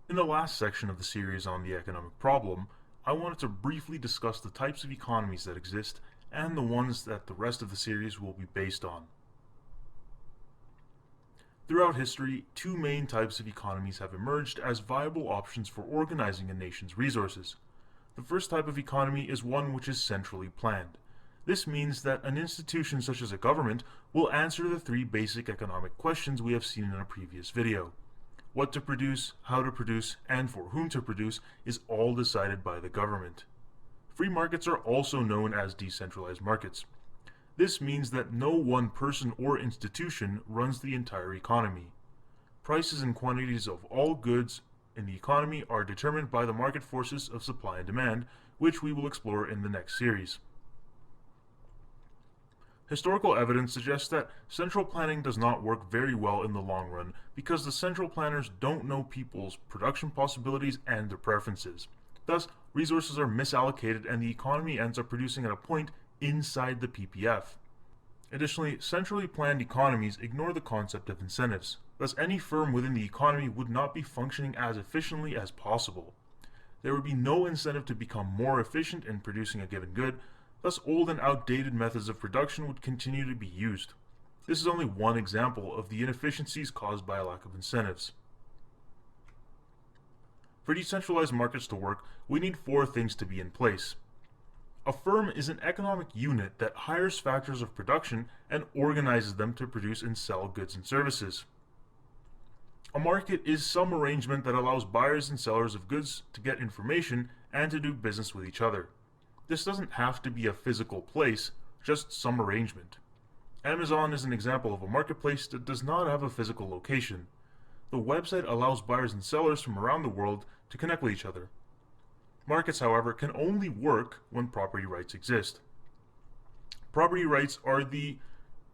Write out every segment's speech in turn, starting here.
In the last section of the series on the economic problem, I wanted to briefly discuss the types of economies that exist and the ones that the rest of the series will be based on. Throughout history, two main types of economies have emerged as viable options for organizing a nation's resources. The first type of economy is one which is centrally planned. This means that an institution such as a government will answer the three basic economic questions we have seen in a previous video. What to produce, how to produce, and for whom to produce is all decided by the government. Free markets are also known as decentralized markets. This means that no one person or institution runs the entire economy. Prices and quantities of all goods in the economy are determined by the market forces of supply and demand, which we will explore in the next series. Historical evidence suggests that central planning does not work very well in the long run because the central planners don't know people's production possibilities and their preferences. Thus, resources are misallocated and the economy ends up producing at a point inside the PPF. Additionally, centrally planned economies ignore the concept of incentives. Thus, any firm within the economy would not be functioning as efficiently as possible. There would be no incentive to become more efficient in producing a given good. Thus, old and outdated methods of production would continue to be used. This is only one example of the inefficiencies caused by a lack of incentives. For decentralized markets to work, we need four things to be in place. A firm is an economic unit that hires factors of production and organizes them to produce and sell goods and services. A market is some arrangement that allows buyers and sellers of goods to get information and to do business with each other. This doesn't have to be a physical place, just some arrangement. Amazon is an example of a marketplace that does not have a physical location. The website allows buyers and sellers from around the world to connect with each other. Markets, however, can only work when property rights exist. Property rights are the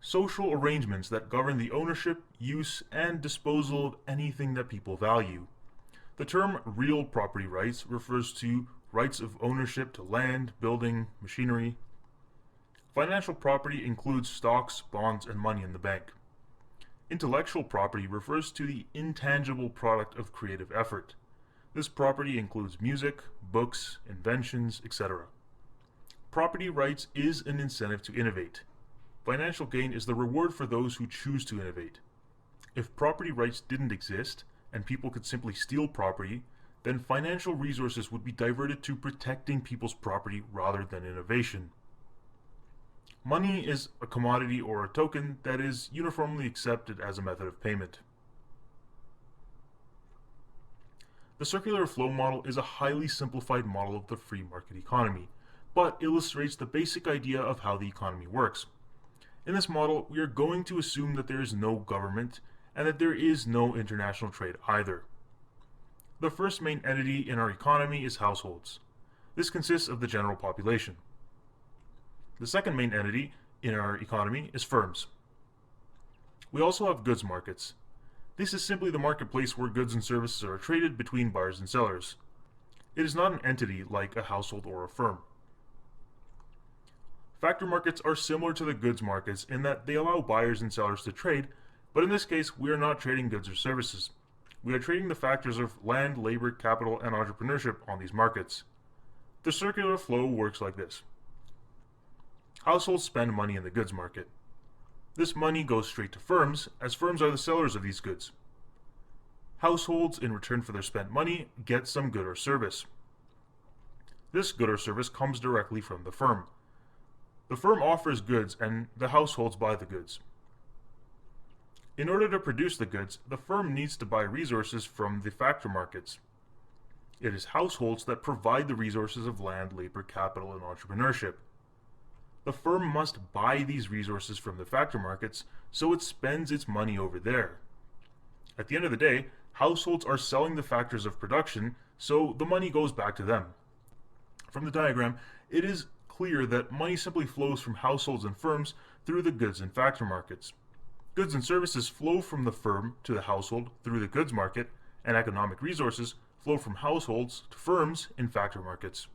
social arrangements that govern the ownership, use, and disposal of anything that people value. The term real property rights refers to rights of ownership to land, building, machinery. Financial property includes stocks, bonds, and money in the bank. Intellectual property refers to the intangible product of creative effort. This property includes music, books, inventions, etc. Property rights is an incentive to innovate. Financial gain is the reward for those who choose to innovate. If property rights didn't exist, and people could simply steal property, then financial resources would be diverted to protecting people's property rather than innovation. Money is a commodity or a token that is uniformly accepted as a method of payment. The circular flow model is a highly simplified model of the free market economy, but illustrates the basic idea of how the economy works. In this model, we are going to assume that there is no government and that there is no international trade either. The first main entity in our economy is households. This consists of the general population. The second main entity in our economy is firms. We also have goods markets. This is simply the marketplace where goods and services are traded between buyers and sellers. It is not an entity like a household or a firm. Factor markets are similar to the goods markets in that they allow buyers and sellers to trade, but in this case we are not trading goods or services. We are trading the factors of land, labor, capital, and entrepreneurship on these markets. The circular flow works like this. Households spend money in the goods market. This money goes straight to firms, as firms are the sellers of these goods. Households, in return for their spent money, get some good or service. This good or service comes directly from the firm. The firm offers goods and the households buy the goods. In order to produce the goods, the firm needs to buy resources from the factor markets. It is households that provide the resources of land, labor, capital, and entrepreneurship. The firm must buy these resources from the factor markets, so it spends its money over there. At the end of the day, households are selling the factors of production, so the money goes back to them. From the diagram, it is clear that money simply flows from households and firms through the goods and factor markets. Goods and services flow from the firm to the household through the goods market, and economic resources flow from households to firms in factor markets.